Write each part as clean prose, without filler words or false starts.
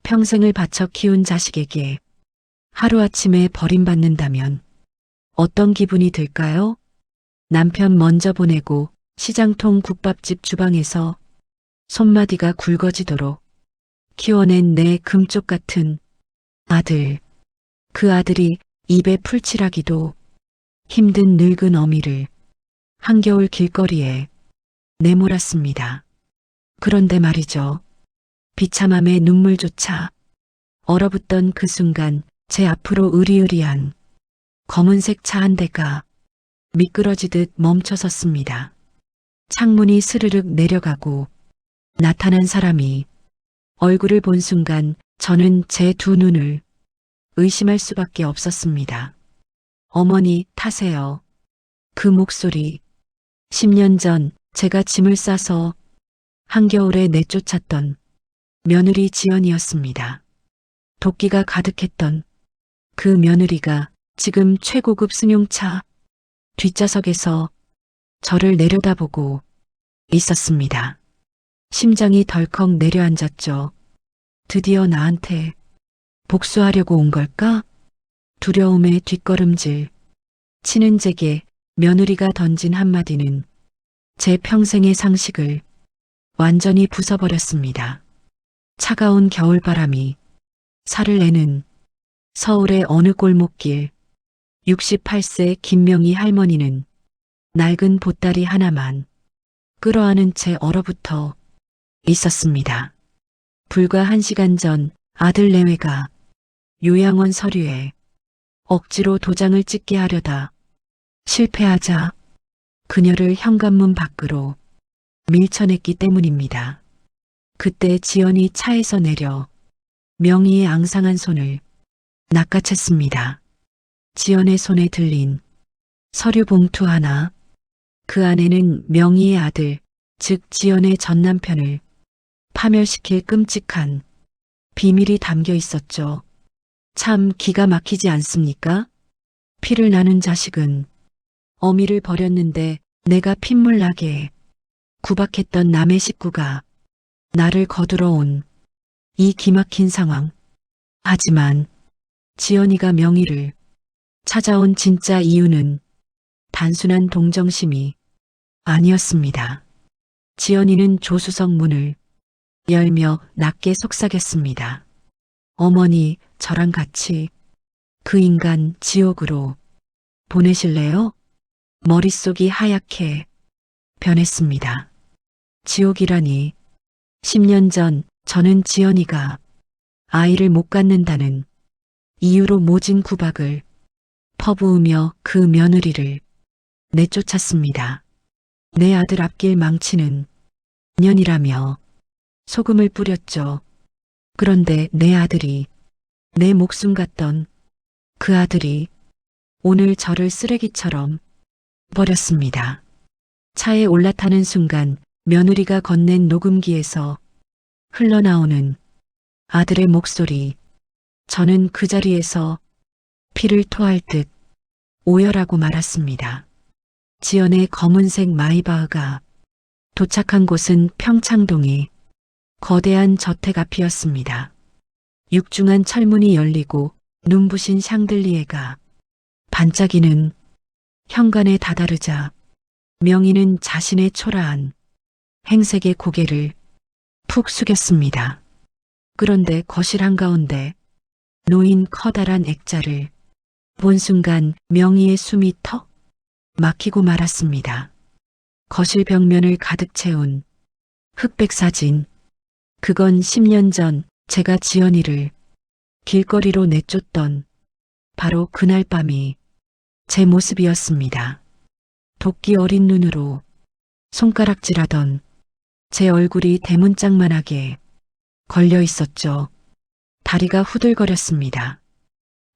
평생을 바쳐 키운 자식에게 하루아침에 버림받는다면 어떤 기분이 들까요? 남편 먼저 보내고 시장통 국밥집 주방에서 손마디가 굵어지도록 키워낸 내 금쪽 같은 아들. 그 아들이 입에 풀칠하기도 힘든 늙은 어미를 한겨울 길거리에 내몰았습니다. 그런데 말이죠. 비참함의 눈물조차 얼어붙던 그 순간 제 앞으로 으리으리한 검은색 차 한 대가 미끄러지듯 멈춰섰습니다. 창문이 스르륵 내려가고 나타난 사람이 얼굴을 본 순간 저는 제 두 눈을 의심할 수밖에 없었습니다. 어머니 타세요. 그 목소리. 10년 전 제가 짐을 싸서 한겨울에 내쫓았던 며느리 지연이었습니다. 도끼가 가득했던 그 며느리가 지금 최고급 승용차 뒷좌석에서 저를 내려다보고 있었습니다. 심장이 덜컥 내려앉았죠. 드디어 나한테 복수하려고 온 걸까? 두려움의 뒷걸음질. 치는 제게 며느리가 던진 한마디는 제 평생의 상식을 완전히 부숴버렸습니다. 차가운 겨울바람이 살을 내는 서울의 어느 골목길. 68세 김명희 할머니는 낡은 보따리 하나만 끌어안은 채 얼어붙어 있었습니다. 불과 1시간 전 아들 내외가 요양원 서류에 억지로 도장을 찍게 하려다 실패하자 그녀를 현관문 밖으로 밀쳐냈기 때문입니다. 그때 지연이 차에서 내려 명희의 앙상한 손을 낚아챘습니다. 지연의 손에 들린 서류 봉투 하나, 그 안에는 명희의 아들, 즉 지연의 전 남편을 파멸시킬 끔찍한 비밀이 담겨 있었죠. 참 기가 막히지 않습니까? 피를 나눈 자식은 어미를 버렸는데 내가 핏물나게 구박했던 남의 식구가 나를 거두러 온 이 기막힌 상황. 하지만 지연이가 명희를 찾아온 진짜 이유는 단순한 동정심이 아니었습니다. 지연이는 조수석 문을 열며 낮게 속삭였습니다. 어머니, 저랑 같이 그 인간 지옥으로 보내실래요? 머릿속이 하얗게 변했습니다. 지옥이라니. 10년 전 저는 지연이가 아이를 못 갖는다는 이유로 모진 구박을 퍼부으며 그 며느리를 내쫓았습니다. 내 아들 앞길 망치는 년이라며 소금을 뿌렸죠. 그런데 내 아들이, 내 목숨 같던 그 아들이 오늘 저를 쓰레기처럼 버렸습니다. 차에 올라타는 순간 며느리가 건넨 녹음기에서 흘러나오는 아들의 목소리. 저는 그 자리에서 피를 토할 듯 오열하고 말았습니다. 지연의 검은색 마이바흐가 도착한 곳은 평창동의 거대한 저택 앞이었습니다. 육중한 철문이 열리고 눈부신 샹들리에가 반짝이는 현관에 다다르자 명희는 자신의 초라한 행색의 고개를 푹 숙였습니다. 그런데 거실 한가운데 놓인 커다란 액자를 본 순간 명희의 숨이 턱 막히고 말았습니다. 거실 벽면을 가득 채운 흑백 사진. 그건 10년 전 제가 지연이를 길거리로 내쫓던 바로 그날 밤이 제 모습이었습니다. 도끼 어린 눈으로 손가락질하던 제 얼굴이 대문짝만하게 걸려 있었죠. 다리가 후들거렸습니다.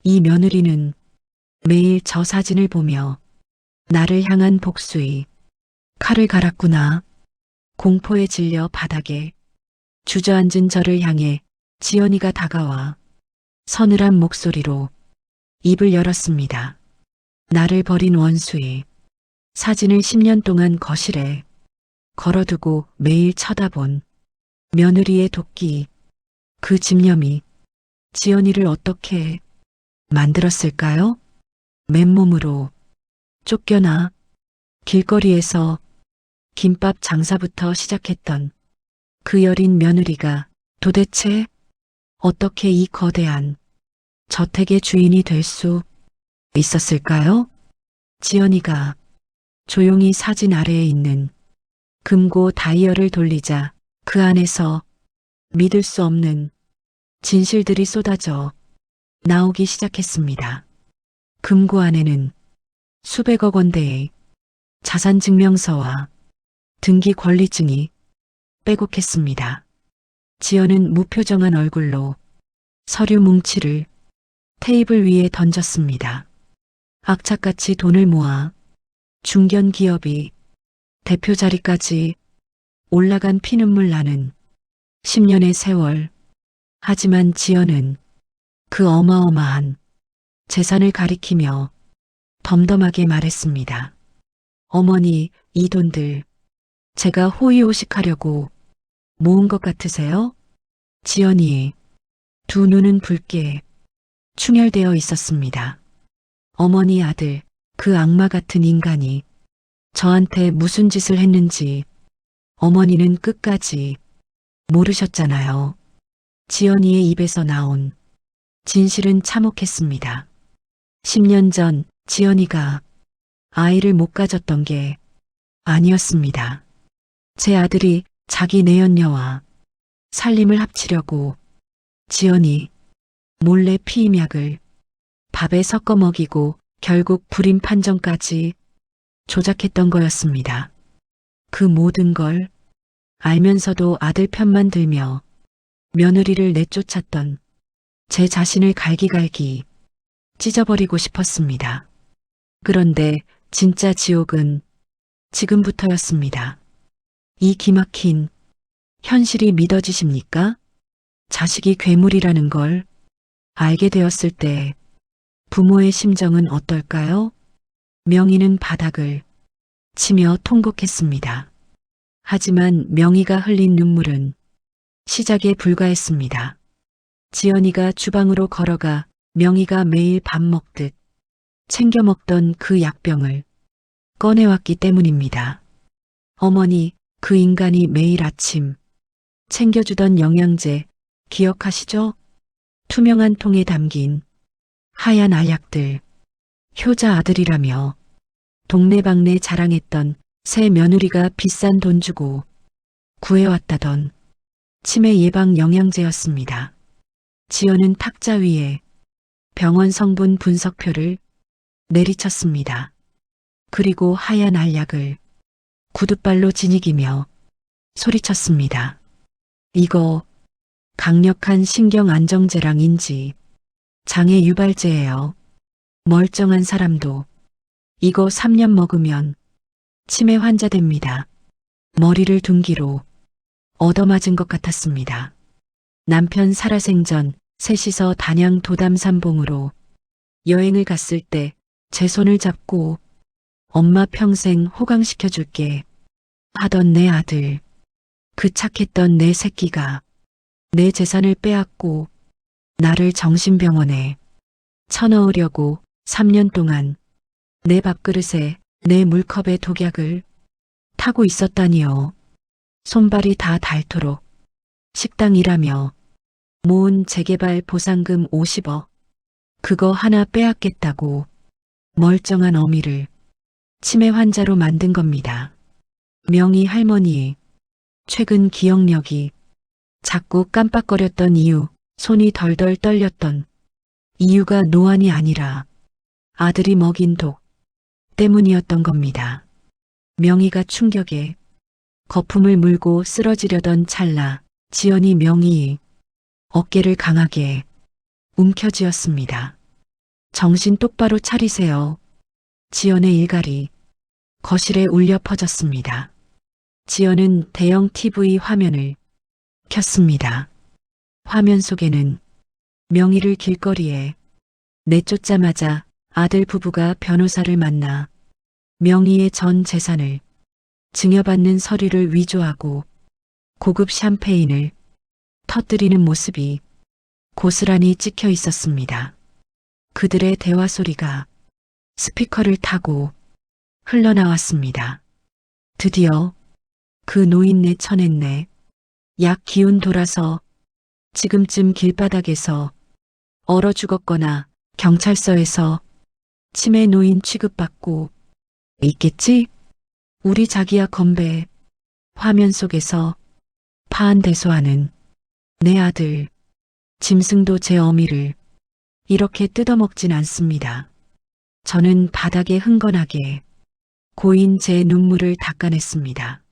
이 며느리는 매일 저 사진을 보며 나를 향한 복수의 칼을 갈았구나. 공포에 질려 바닥에 주저앉은 저를 향해 지연이가 다가와 서늘한 목소리로 입을 열었습니다. 나를 버린 원수의 사진을 10년 동안 거실에 걸어두고 매일 쳐다본 며느리의 도끼. 그 집념이 지연이를 어떻게 만들었을까요? 맨몸으로 쫓겨나 길거리에서 김밥 장사부터 시작했던 그 여린 며느리가 도대체 어떻게 이 거대한 저택의 주인이 될 수 있었을까요? 지연이가 조용히 사진 아래에 있는 금고 다이얼을 돌리자 그 안에서 믿을 수 없는 진실들이 쏟아져 나오기 시작했습니다. 금고 안에는 수백억 원대의 자산증명서와 등기 권리증이 빼곡했습니다. 지연은 무표정한 얼굴로 서류 뭉치를 테이블 위에 던졌습니다. 악착같이 돈을 모아 중견 기업이 대표 자리까지 올라간 피눈물 나는 10년의 세월. 하지만 지연은 그 어마어마한 재산을 가리키며 덤덤하게 말했습니다. 어머니, 이 돈들 제가 호의호식하려고 모은 것 같으세요? 지연이의 두 눈은 붉게 충혈되어 있었습니다. 어머니 아들, 그 악마 같은 인간이 저한테 무슨 짓을 했는지 어머니는 끝까지 모르셨잖아요. 지연이의 입에서 나온 진실은 참혹했습니다. 10년 전 지연이가 아이를 못 가졌던 게 아니었습니다. 제 아들이 자기 내연녀와 살림을 합치려고 지연이 몰래 피임약을 밥에 섞어 먹이고 결국 불임 판정까지 조작했던 거였습니다. 그 모든 걸 알면서도 아들 편만 들며 며느리를 내쫓았던 제 자신을 갈기갈기 찢어버리고 싶었습니다. 그런데 진짜 지옥은 지금부터였습니다. 이 기막힌 현실이 믿어지십니까? 자식이 괴물이라는 걸 알게 되었을 때 부모의 심정은 어떨까요? 명희는 바닥을 치며 통곡했습니다. 하지만 명희가 흘린 눈물은 시작에 불과했습니다. 지연이가 주방으로 걸어가 명희가 매일 밥 먹듯 챙겨 먹던 그 약병을 꺼내왔기 때문입니다. 어머니, 그 인간이 매일 아침 챙겨주던 영양제 기억하시죠? 투명한 통에 담긴 하얀 알약들. 효자 아들이라며 동네방네 자랑했던 새 며느리가 비싼 돈 주고 구해왔다던 치매 예방 영양제였습니다. 지연은 탁자 위에 병원 성분 분석표를 내리쳤습니다. 그리고 하얀 알약을 구둣발로 지니기며 소리쳤습니다. 이거 강력한 신경안정제랑인지 장애 유발제예요. 멀쩡한 사람도 이거 3년 먹으면 치매 환자 됩니다. 머리를 둔기로 얻어맞은 것 같았습니다. 남편 살아생전 셋이서 단양 도담산봉으로 여행을 갔을 때 제 손을 잡고 엄마 평생 호강시켜줄게 하던 내 아들, 그 착했던 내 새끼가 내 재산을 빼앗고 나를 정신병원에 쳐넣으려고 3년 동안 내 밥그릇에 내 물컵에 독약을 타고 있었다니요. 손발이 다 닳도록 식당 일하며 모은 재개발 보상금 50억. 그거 하나 빼앗겠다고 멀쩡한 어미를 치매 환자로 만든 겁니다. 명희 할머니의 최근 기억력이 자꾸 깜빡거렸던 이유, 손이 덜덜 떨렸던 이유가 노안이 아니라 아들이 먹인 독 때문이었던 겁니다. 명희가 충격에 거품을 물고 쓰러지려던 찰나 지연이 명희의 어깨를 강하게 움켜쥐었습니다. 정신 똑바로 차리세요. 지연의 일갈이 거실에 울려 퍼졌습니다. 지연은 대형 TV 화면을 켰습니다. 화면 속에는 명희를 길거리에 내쫓자마자 아들 부부가 변호사를 만나 명희의 전 재산을 증여받는 서류를 위조하고 고급 샴페인을 터뜨리는 모습이 고스란히 찍혀 있었습니다. 그들의 대화 소리가 스피커를 타고 흘러나왔습니다. 드디어 그 노인네 쳐냈네. 약 기운 돌아서 지금쯤 길바닥에서 얼어 죽었거나 경찰서에서 치매 노인 취급받고 있겠지? 우리 자기야 건배. 화면 속에서 파한대소하는 내 아들. 짐승도 제 어미를 이렇게 뜯어먹진 않습니다. 저는 바닥에 흥건하게 고인 제 눈물을 닦아냈습니다.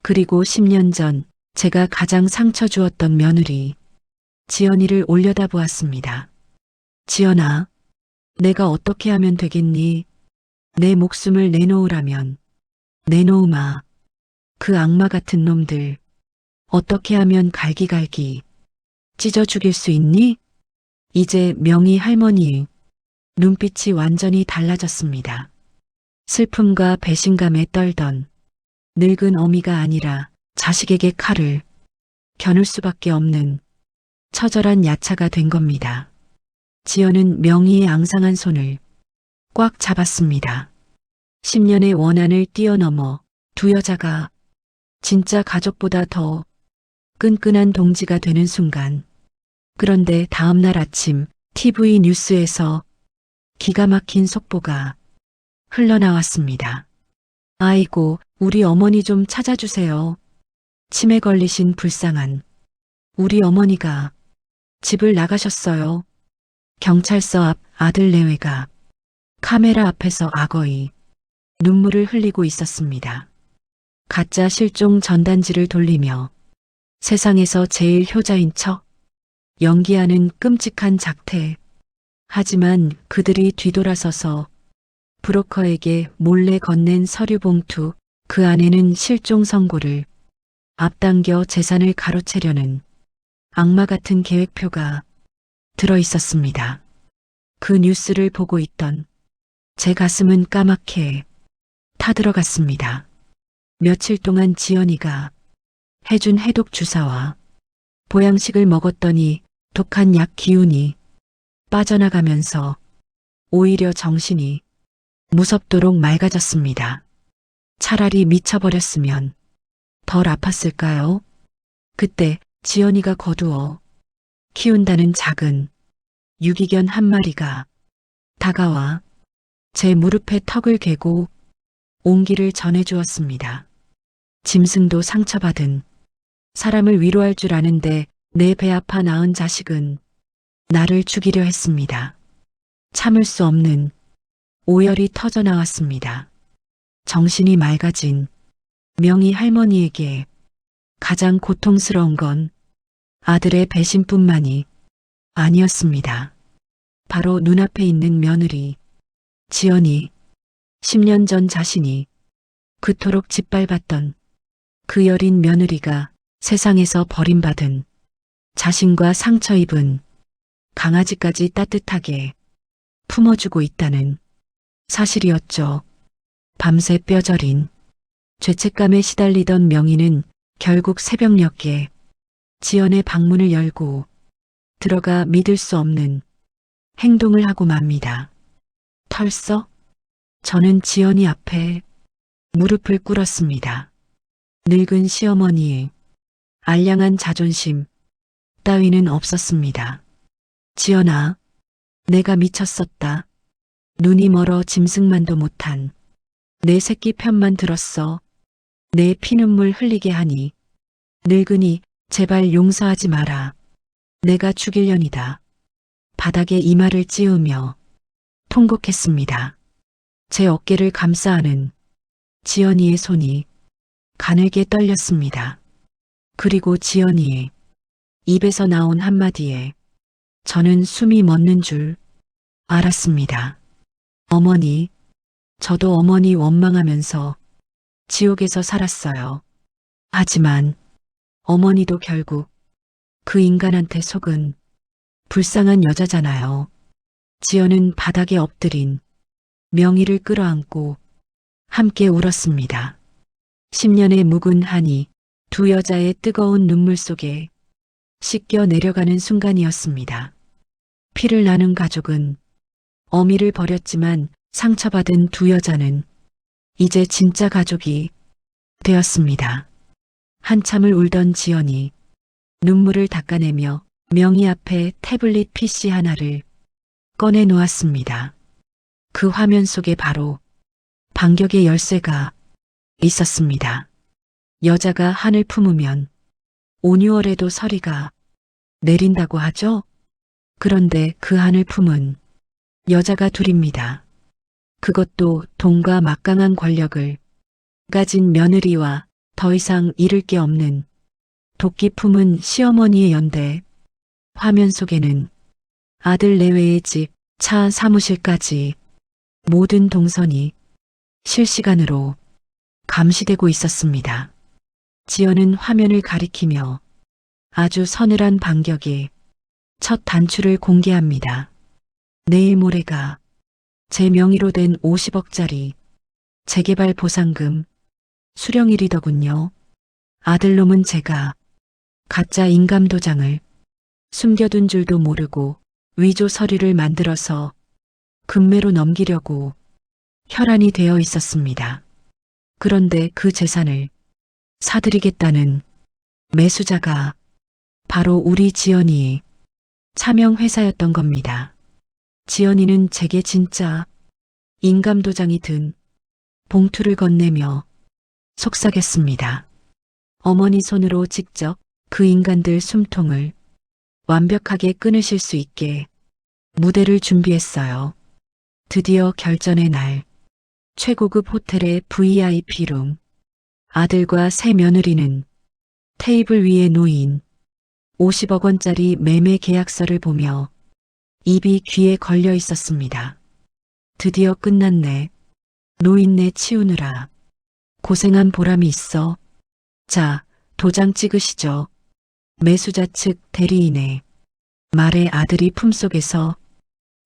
그리고 10년 전 제가 가장 상처 주었던 며느리 지연이를 올려다보았습니다. 지연아, 내가 어떻게 하면 되겠니? 내 목숨을 내놓으라면 내놓으마. 그 악마 같은 놈들 어떻게 하면 갈기갈기 찢어 죽일 수 있니? 이제 명희 할머니의 눈빛이 완전히 달라졌습니다. 슬픔과 배신감에 떨던 늙은 어미가 아니라 자식에게 칼을 겨눌 수밖에 없는 처절한 야차가 된 겁니다. 지연은 명희의 앙상한 손을 꽉 잡았습니다. 10년의 원한을 뛰어넘어 두 여자가 진짜 가족보다 더 끈끈한 동지가 되는 순간, 그런데 다음날 아침 TV 뉴스에서 기가 막힌 속보가 흘러나왔습니다. 아이고, 우리 어머니 좀 찾아주세요. 치매 걸리신 불쌍한 우리 어머니가 집을 나가셨어요. 경찰서 앞 아들 내외가 카메라 앞에서 악어이 눈물을 흘리고 있었습니다. 가짜 실종 전단지를 돌리며 세상에서 제일 효자인 척 연기하는 끔찍한 작태. 하지만 그들이 뒤돌아서서 브로커에게 몰래 건넨 서류 봉투, 그 안에는 실종 선고를 앞당겨 재산을 가로채려는 악마 같은 계획표가 들어 있었습니다. 그 뉴스를 보고 있던 제 가슴은 까맣게 타들어갔습니다. 며칠 동안 지연이가 해준 해독 주사와 보양식을 먹었더니 독한 약 기운이 빠져나가면서 오히려 정신이 무섭도록 맑아졌습니다. 차라리 미쳐버렸으면 덜 아팠을까요? 그때 지연이가 거두어 키운다는 작은 유기견 한 마리가 다가와 제 무릎에 턱을 괴고 온기를 전해주었습니다. 짐승도 상처받은 사람을 위로할 줄 아는데 내 배 아파 낳은 자식은 나를 죽이려 했습니다. 참을 수 없는 오열이 터져 나왔습니다. 정신이 맑아진 명희 할머니에게 가장 고통스러운 건 아들의 배신뿐만이 아니었습니다. 바로 눈앞에 있는 며느리 지연이 10년 전 자신이 그토록 짓밟았던 그 여린 며느리가 세상에서 버림받은 자신과 상처 입은 강아지까지 따뜻하게 품어주고 있다는 사실이었죠. 밤새 뼈저린 죄책감에 시달리던 명희는 결국 새벽녘에 지연의 방문을 열고 들어가 믿을 수 없는 행동을 하고 맙니다. 털썩? 저는 지연이 앞에 무릎을 꿇었습니다. 늙은 시어머니의 알량한 자존심 따위는 없었습니다. 지연아, 내가 미쳤었다. 눈이 멀어 짐승만도 못한 내 새끼 편만 들었어. 내 피눈물 흘리게 하니 늙은이 제발 용서하지 마라. 내가 죽일년이다. 바닥에 이마를 찌우며 통곡했습니다. 제 어깨를 감싸 안은 지연이의 손이 가늘게 떨렸습니다. 그리고 지연이의 입에서 나온 한마디에 저는 숨이 멎는 줄 알았습니다. 어머니, 저도 어머니 원망하면서 지옥에서 살았어요. 하지만 어머니도 결국 그 인간한테 속은 불쌍한 여자잖아요. 지연은 바닥에 엎드린 명희를 끌어안고 함께 울었습니다. 10년의 묵은 한이 두 여자의 뜨거운 눈물 속에 씻겨 내려가는 순간이었습니다. 피를 나눈 가족은 어미를 버렸지만 상처받은 두 여자는 이제 진짜 가족이 되었습니다. 한참을 울던 지연이 눈물을 닦아내며 명희 앞에 태블릿 PC 하나를 꺼내 놓았습니다. 그 화면 속에 바로 반격의 열쇠가 있었습니다. 여자가 한을 품으면 온유월에도 서리가 내린다고 하죠? 그런데 그 한을 품은 여자가 둘입니다. 그것도 돈과 막강한 권력을 가진 며느리와 더 이상 잃을 게 없는 도끼 품은 시어머니의 연대. 화면 속에는 아들 내외의 집, 차, 사무실까지 모든 동선이 실시간으로 감시되고 있었습니다. 지연은 화면을 가리키며 아주 서늘한 반격의 첫 단추를 공개합니다. 내일 모레가 제 명의로 된 50억짜리 재개발 보상금 수령일이더군요. 아들놈은 제가 가짜 인감도장을 숨겨둔 줄도 모르고 위조 서류를 만들어서 금매로 넘기려고 혈안이 되어 있었습니다. 그런데 그 재산을 사들이겠다는 매수자가 바로 우리 지연이의 차명 회사였던 겁니다. 지연이는 제게 진짜 인감도장이 든 봉투를 건네며 속삭였습니다. 어머니 손으로 직접 그 인간들 숨통을 완벽하게 끊으실 수 있게 무대를 준비했어요. 드디어 결전의 날, 최고급 호텔의 VIP룸, 아들과 새 며느리는 테이블 위에 놓인 50억 원짜리 매매 계약서를 보며 입이 귀에 걸려 있었습니다. 드디어 끝났네. 노인네 치우느라 고생한 보람이 있어. 자, 도장 찍으시죠. 매수자 측 대리인의 말에 아들이 품속에서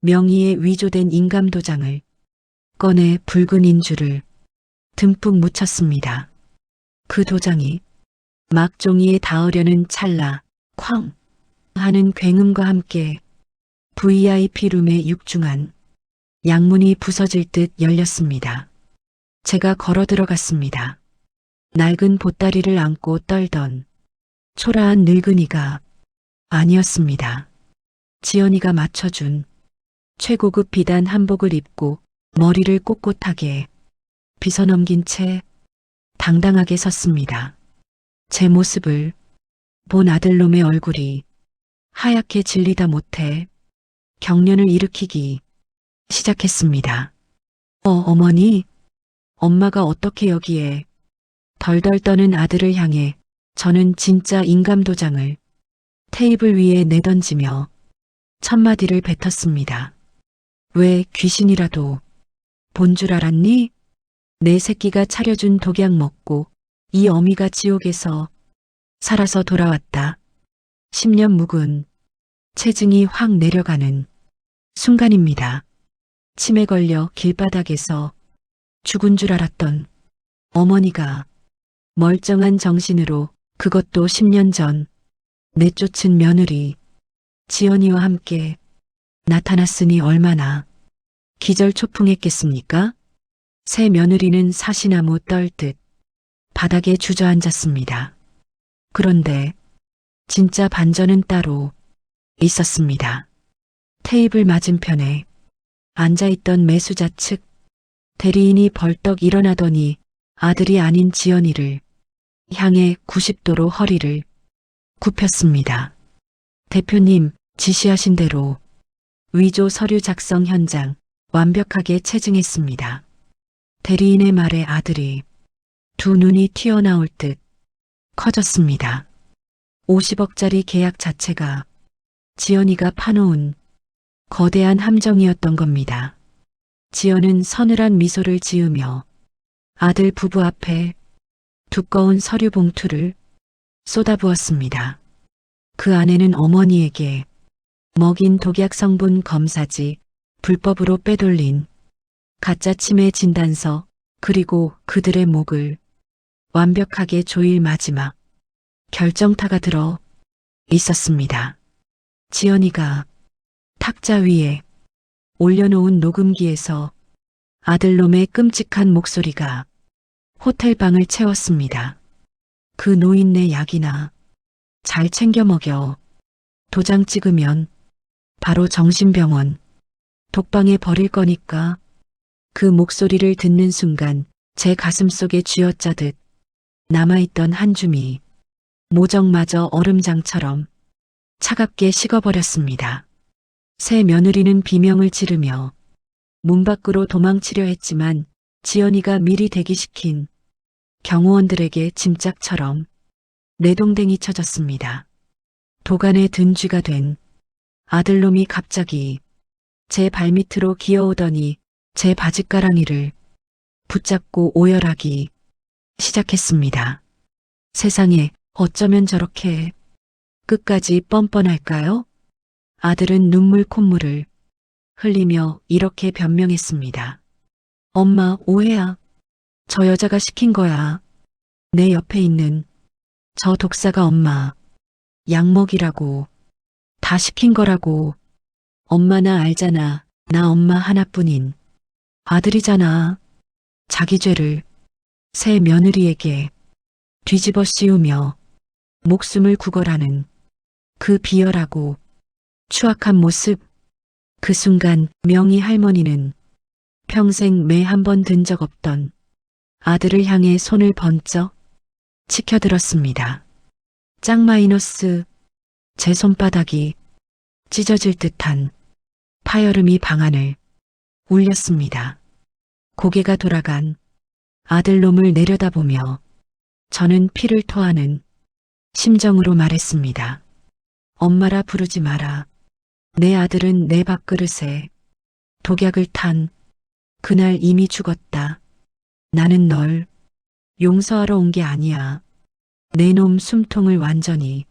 명의의 위조된 인감도장을 꺼내 붉은 인주를 듬뿍 묻혔습니다. 그 도장이 막 종이에 닿으려는 찰나 쾅 하는 굉음과 함께 VIP룸의 육중한 양문이 부서질 듯 열렸습니다. 제가 걸어 들어갔습니다. 낡은 보따리를 안고 떨던 초라한 늙은이가 아니었습니다. 지연이가 맞춰준 최고급 비단 한복을 입고 머리를 꼿꼿하게 빗어넘긴 채 당당하게 섰습니다. 제 모습을 본 아들놈의 얼굴이 하얗게 질리다 못해 경련을 일으키기 시작했습니다. 어머니, 엄마가 어떻게 여기에? 덜덜 떠는 아들을 향해 저는 진짜 인감도장을 테이블 위에 내던지며 첫마디를 뱉었습니다. 왜 귀신이라도 본 줄 알았니? 내 새끼가 차려준 독약 먹고 이 어미가 지옥에서 살아서 돌아왔다. 10년 묵은 체증이 확 내려가는 순간입니다. 침에 걸려 길바닥에서 죽은 줄 알았던 어머니가 멀쩡한 정신으로 그것도 10년 전 내쫓은 며느리 지연이와 함께 나타났으니 얼마나 기절초풍했겠습니까? 새 며느리는 사시나무 떨듯 바닥에 주저앉았습니다. 그런데 진짜 반전은 따로 있었습니다. 테이블 맞은편에 앉아있던 매수자 측 대리인이 벌떡 일어나더니 아들이 아닌 지연이를 향해 90도로 허리를 굽혔습니다. 대표님, 지시하신 대로 위조 서류 작성 현장 완벽하게 체증했습니다. 대리인의 말에 아들이 두 눈이 튀어나올 듯 커졌습니다. 50억짜리 계약 자체가 지연이가 파놓은 거대한 함정이었던 겁니다. 지연은 서늘한 미소를 지으며 아들 부부 앞에 두꺼운 서류 봉투를 쏟아부었습니다. 그 안에는 어머니에게 먹인 독약 성분 검사지, 불법으로 빼돌린 가짜 치매 진단서, 그리고 그들의 목을 완벽하게 조일 마지막 결정타가 들어 있었습니다. 지연이가 탁자 위에 올려놓은 녹음기에서 아들놈의 끔찍한 목소리가 호텔 방을 채웠습니다. 그 노인네 약이나 잘 챙겨 먹여. 도장 찍으면 바로 정신병원, 독방에 버릴 거니까. 그 목소리를 듣는 순간 제 가슴속에 쥐어짜듯 남아있던 한 줌이 모정마저 얼음장처럼 차갑게 식어버렸습니다. 새 며느리는 비명을 지르며 문 밖으로 도망치려 했지만 지연이가 미리 대기시킨 경호원들에게 짐짝처럼 내동댕이 쳐졌습니다. 도간에 든 쥐가 된 아들놈이 갑자기 제 발밑으로 기어오더니 제 바짓가랑이를 붙잡고 오열하기 시작했습니다. 세상에 어쩌면 저렇게 끝까지 뻔뻔할까요? 아들은 눈물 콧물을 흘리며 이렇게 변명했습니다. 엄마, 오해야. 저 여자가 시킨 거야. 내 옆에 있는 저 독사가 엄마 약 먹이라고 다 시킨 거라고. 엄마 나 알잖아. 나 엄마 하나뿐인 아들이잖아. 자기 죄를 새 며느리에게 뒤집어 씌우며 목숨을 구걸하는 그 비열하고 추악한 모습. 그 순간 명희 할머니는 평생 매 한 번 든 적 없던 아들을 향해 손을 번쩍 치켜들었습니다. 짝 마이너스. 제 손바닥이 찢어질 듯한 파열음이 방안을 울렸습니다. 고개가 돌아간 아들놈을 내려다보며 저는 피를 토하는 심정으로 말했습니다. 엄마라 부르지 마라. 내 아들은 내 밥그릇에 독약을 탄 그날 이미 죽었다. 나는 널 용서하러 온 게 아니야. 내 놈 숨통을 완전히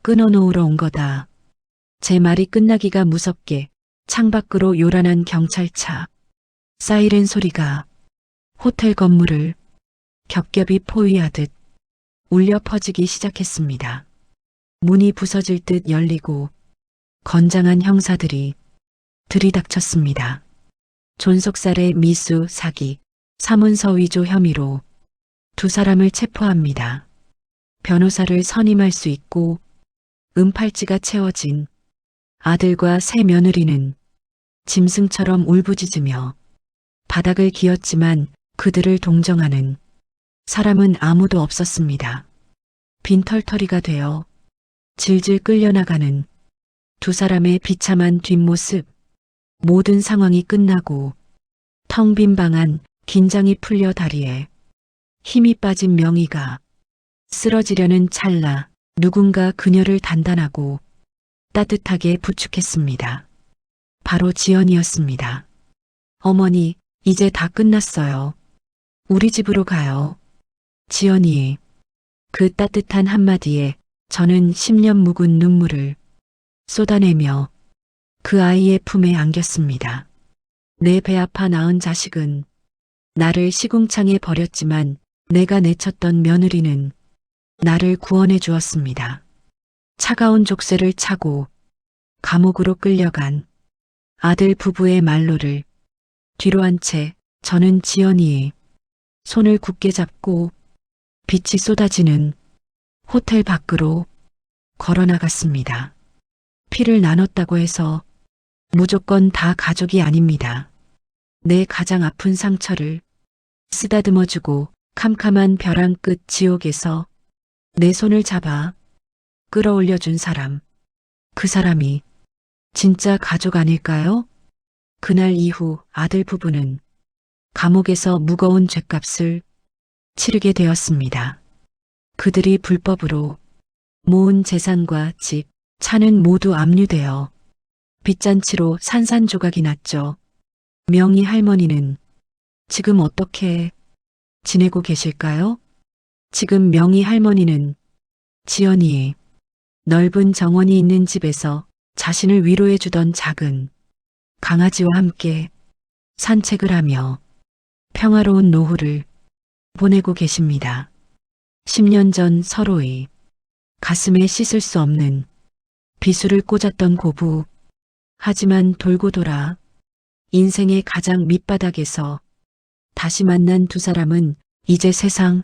끊어놓으러 온 거다. 제 말이 끝나기가 무섭게 창밖으로 요란한 경찰차 사이렌 소리가 호텔 건물을 겹겹이 포위하듯 울려 퍼지기 시작했습니다. 문이 부서질 듯 열리고 건장한 형사들이 들이닥쳤습니다. 존속살해 미수 사기 사문서 위조 혐의로 두 사람을 체포합니다. 변호사를 선임할 수 있고 은팔찌가 채워진 아들과 새 며느리는 짐승처럼 울부짖으며 바닥을 기었지만 그들을 동정하는 사람은 아무도 없었습니다. 빈털터리가 되어 질질 끌려나가는 두 사람의 비참한 뒷모습. 모든 상황이 끝나고 텅 빈 방 안 긴장이 풀려 다리에 힘이 빠진 명희가 쓰러지려는 찰나 누군가 그녀를 단단하고 따뜻하게 부축했습니다. 바로 지연이었습니다. 어머니, 이제 다 끝났어요. 우리 집으로 가요. 지연이. 그 따뜻한 한마디에 저는 10년 묵은 눈물을 쏟아내며 그 아이의 품에 안겼습니다. 내 배 아파 낳은 자식은 나를 시궁창에 버렸지만 내가 내쳤던 며느리는 나를 구원해 주었습니다. 차가운 족쇄를 차고 감옥으로 끌려간 아들 부부의 말로를 뒤로 한 채 저는 지연이의 손을 굳게 잡고 빛이 쏟아지는 호텔 밖으로 걸어나갔습니다. 피를 나눴다고 해서 무조건 다 가족이 아닙니다. 내 가장 아픈 상처를 쓰다듬어주고 캄캄한 벼랑 끝 지옥에서 내 손을 잡아 끌어올려준 사람. 그 사람이 진짜 가족 아닐까요? 그날 이후 아들 부부는 감옥에서 무거운 죗값을 치르게 되었습니다. 그들이 불법으로 모은 재산과 집, 차는 모두 압류되어 빚잔치로 산산조각이 났죠. 명희 할머니는 지금 어떻게 지내고 계실까요? 지금 명희 할머니는 지연이의 넓은 정원이 있는 집에서 자신을 위로해 주던 작은 강아지와 함께 산책을 하며 평화로운 노후를 보내고 계십니다. 10년 전 서로의 가슴에 씻을 수 없는 비수를 꽂았던 고부. 하지만 돌고 돌아 인생의 가장 밑바닥에서 다시 만난 두 사람은 이제 세상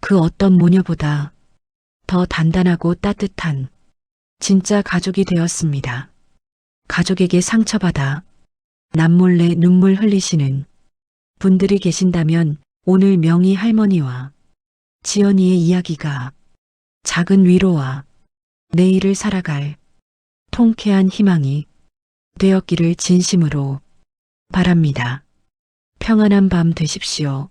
그 어떤 모녀보다 더 단단하고 따뜻한 진짜 가족이 되었습니다. 가족에게 상처받아 남몰래 눈물 흘리시는 분들이 계신다면 오늘 명희 할머니와 지연이의 이야기가 작은 위로와 내일을 살아갈 통쾌한 희망이 되었기를 진심으로 바랍니다. 평안한 밤 되십시오.